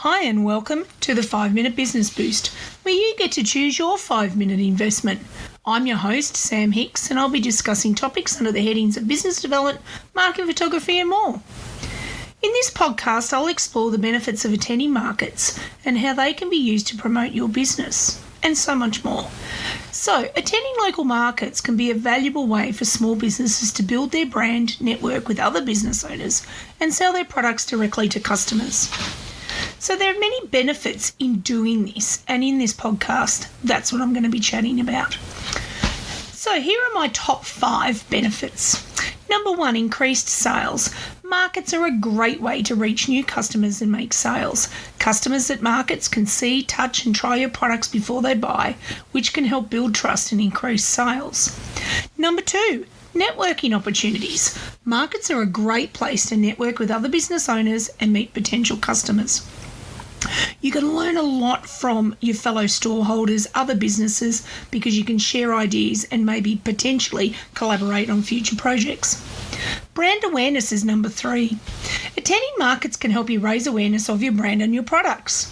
Hi and welcome to the 5-Minute Business Boost, where you get to choose your 5-minute investment. I'm your host, Sam Hicks, and I'll be discussing topics under the headings of business development, market photography and more. In this podcast, I'll explore the benefits of attending markets and how they can be used to promote your business, and so much more. So, attending local markets can be a valuable way for small businesses to build their brand, network with other business owners, and sell their products directly to customers. So there are many benefits in doing this, and in this podcast, that's what I'm going to be chatting about. So here are my top 5 benefits. Number 1, increased sales. Markets are a great way to reach new customers and make sales. Customers at markets can see, touch and try your products before they buy, which can help build trust and increase sales. Number 2, networking opportunities. Markets are a great place to network with other business owners and meet potential customers. You can learn a lot from your fellow storeholders, other businesses, because you can share ideas and maybe potentially collaborate on future projects. Brand awareness is number 3. Attending markets can help you raise awareness of your brand and your products.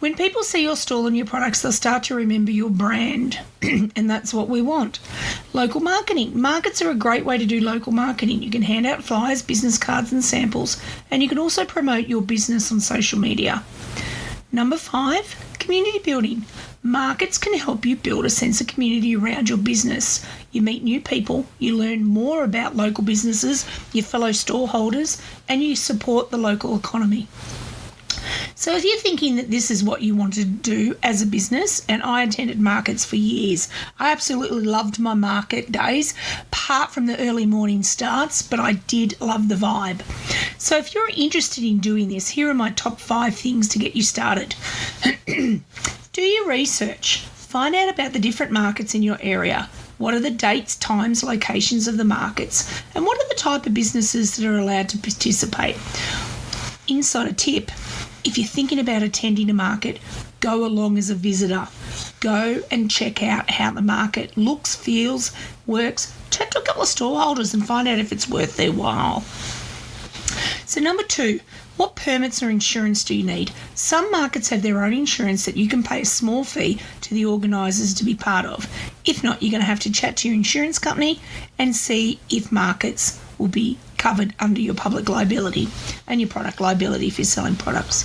When people see your stall and your products, they'll start to remember your brand, and that's what we want. Local marketing. Markets are a great way to do local marketing. You can hand out flyers, business cards and samples, and you can also promote your business on social media. Number 5, community building. Markets can help you build a sense of community around your business. You meet new people, you learn more about local businesses, your fellow storeholders, and you support the local economy. So if you're thinking that this is what you want to do as a business, and I attended markets for years. I absolutely loved my market days, apart from the early morning starts, but I did love the vibe. So if you're interested in doing this, here are my top 5 things to get you started. Do your research. Find out about the different markets in your area. What are the dates, times, locations of the markets? And what are the type of businesses that are allowed to participate? Insider tip. If you're thinking about attending a market, go along as a visitor. Go and check out how the market looks, feels, works. Chat to a couple of storeholders and find out if it's worth their while. So number 2, what permits or insurance do you need? Some markets have their own insurance that you can pay a small fee to the organisers to be part of. If not, you're going to have to chat to your insurance company and see if markets will be covered under your public liability and your product liability if you're selling products.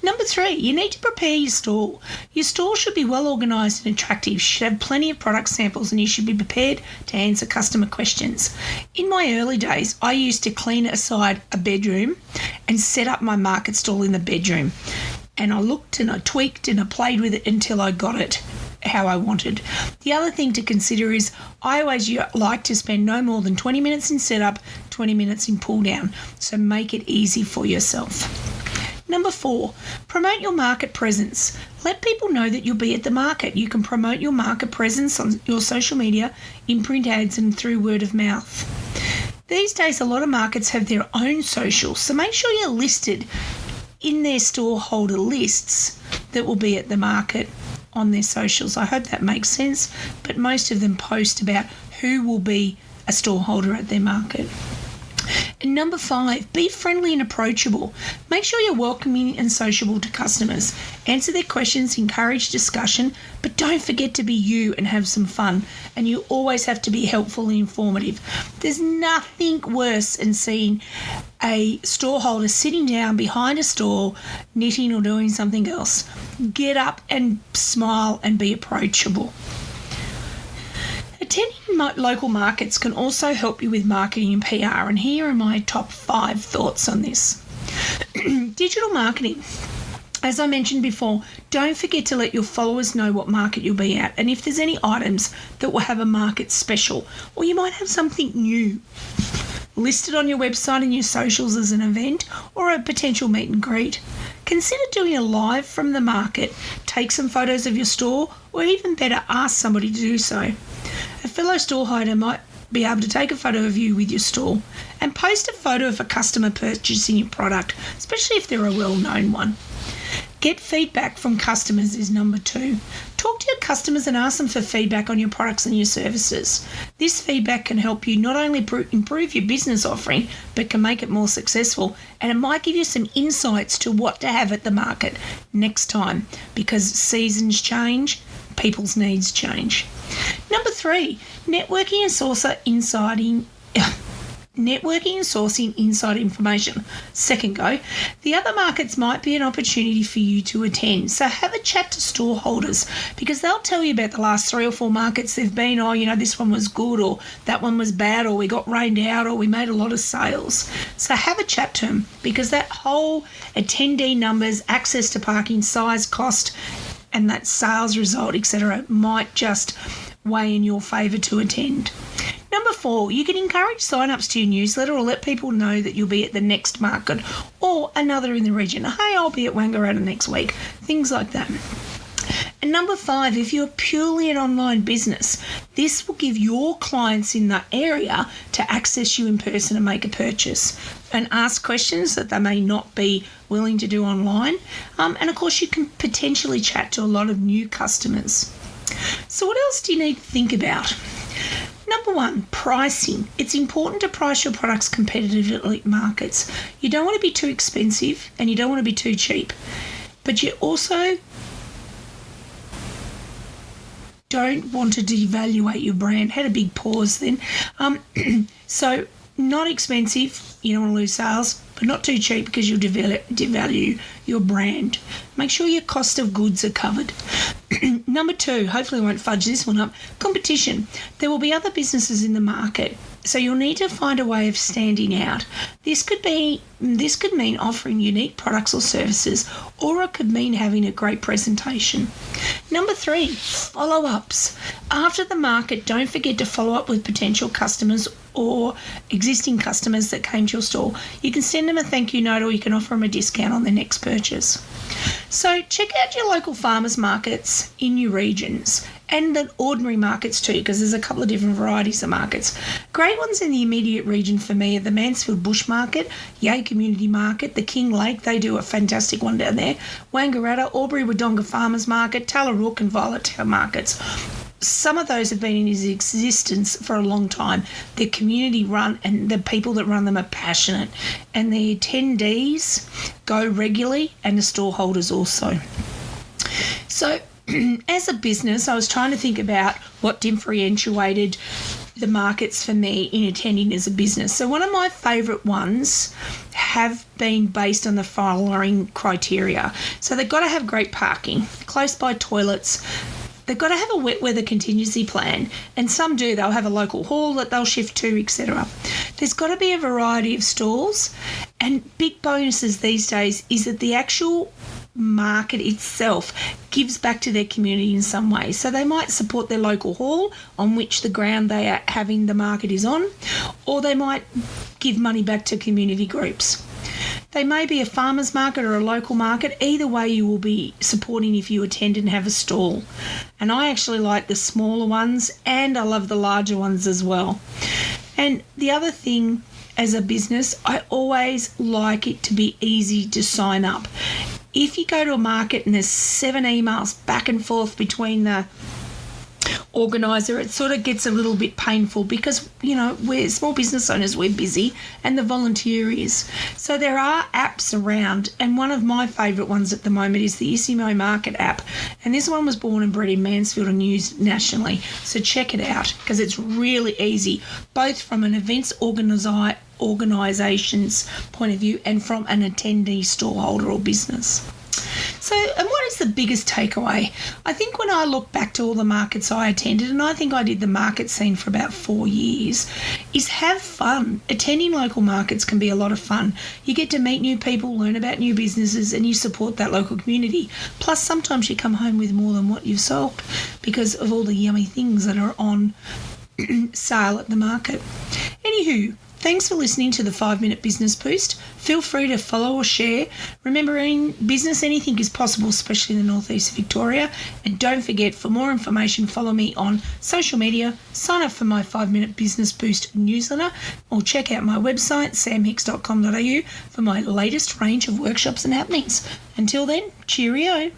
Number 3, you need to prepare your stall. Your stall should be well organised and attractive. You should have plenty of product samples and you should be prepared to answer customer questions. In my early days, I used to clean aside a bedroom and set up my market stall in the bedroom. And I looked and I tweaked and I played with it until I got it how I wanted. The other thing to consider is I always like to spend no more than 20 minutes in setup, 20 minutes in pull down. So make it easy for yourself. Number 4, promote your market presence. Let people know that you'll be at the market. You can promote your market presence on your social media, in print ads and through word of mouth. These days a lot of markets have their own socials, so make sure you're listed in their storeholder lists that will be at the market on their socials. I hope that makes sense, but most of them post about who will be a storeholder at their market. And number 5, be friendly and approachable. Make sure you're welcoming and sociable to customers. Answer their questions, encourage discussion, but don't forget to be you and have some fun. And you always have to be helpful and informative. There's nothing worse than seeing a storeholder sitting down behind a stall, knitting or doing something else. Get up and smile and be approachable. Attending local markets can also help you with marketing and PR, and here are my top 5 thoughts on this. Digital marketing. As I mentioned before, don't forget to let your followers know what market you'll be at and if there's any items that will have a market special, or you might have something new listed on your website and your socials as an event or a potential meet and greet. Consider doing a live from the market. Take some photos of your store, or even better, ask somebody to do so. A fellow storeholder might be able to take a photo of you with your stall and post a photo of a customer purchasing your product, especially if they're a well-known one. Get feedback from customers is number 2. Talk to your customers and ask them for feedback on your products and your services. This feedback can help you not only improve your business offering, but can make it more successful, and it might give you some insights to what to have at the market next time, because seasons change, people's needs change. Number 3, networking and sourcing inside information. Second go. The other markets might be an opportunity for you to attend. So have a chat to store holders, because they'll tell you about the last 3 or 4 markets they've been. This one was good, or that one was bad, or we got rained out, or we made a lot of sales. So have a chat to them, because that whole attendee numbers, access to parking, size, cost, and that sales result, etc., might just weigh in your favour to attend. Number 4, you can encourage sign-ups to your newsletter or let people know that you'll be at the next market or another in the region. Hey, I'll be at Wangaratta next week. Things like that. And number 5, if you're purely an online business, this will give your clients in that area to access you in person and make a purchase and ask questions that they may not be willing to do online. And of course, you can potentially chat to a lot of new customers. So what else do you need to think about? Number 1, pricing. It's important to price your products competitively at markets. You don't want to be too expensive and you don't want to be too cheap, but you also don't want to devaluate your brand. Had a big pause then. So not expensive, you don't want to lose sales, but not too cheap because you'll devalue your brand. Make sure your cost of goods are covered. Number 2, hopefully I won't fudge this one up, competition. There will be other businesses in the market, so you'll need to find a way of standing out. This could mean offering unique products or services, or it could mean having a great presentation. Number 3, follow-ups. After the market, don't forget to follow up with potential customers or existing customers that came to your store. You can send them a thank you note, or you can offer them a discount on their next purchase. So check out your local farmers markets in your regions, and the ordinary markets too, because there's a couple of different varieties of markets. Great ones in the immediate region for me are the Mansfield Bush Market, Yea Community Market, the King Lake, they do a fantastic one down there, Wangaratta, Albury Wodonga Farmers Market, Tallarook and Violet Town Markets. Some of those have been in existence for a long time. They're community run, and the people that run them are passionate, and the attendees go regularly, and the store holders also. So as a business, I was trying to think about what differentiated the markets for me in attending as a business. So one of my favourite ones have been based on the following criteria. So they've got to have great parking, close by toilets. They've got to have a wet weather contingency plan, and some do. They'll have a local hall that they'll shift to, etc. There's got to be a variety of stalls, and big bonuses these days is that the actual market itself gives back to their community in some way. So they might support their local hall on which the ground they are having the market is on, or they might give money back to community groups. They may be a farmer's market or a local market. Either way, you will be supporting if you attend and have a stall. And I actually like the smaller ones, and I love the larger ones as well. And the other thing, as a business, I always like it to be easy to sign up. If you go to a market and there's 7 emails back and forth between the organiser, it sort of gets a little bit painful, because we're small business owners, we're busy, and the volunteer is. So there are apps around, and one of my favourite ones at the moment is the Isimo Market app, and this one was born and bred in Mansfield and used nationally. So check it out, because it's really easy, both from an events organisation's point of view and from an attendee, storeholder or business. So, and what is the biggest takeaway? I think when I look back to all the markets I attended, and I think I did the market scene for about 4 years, is have fun. Attending local markets can be a lot of fun. You get to meet new people, learn about new businesses, and you support that local community. Plus, sometimes you come home with more than what you've sold because of all the yummy things that are on sale at the market. Anywho, Thanks for listening to the 5-Minute Business Boost. Feel free to follow or share. Remembering business, anything is possible, especially in the northeast of Victoria. And don't forget, for more information, follow me on social media, sign up for my 5-Minute Business Boost newsletter, or check out my website, samhicks.com.au, for my latest range of workshops and happenings. Until then, cheerio.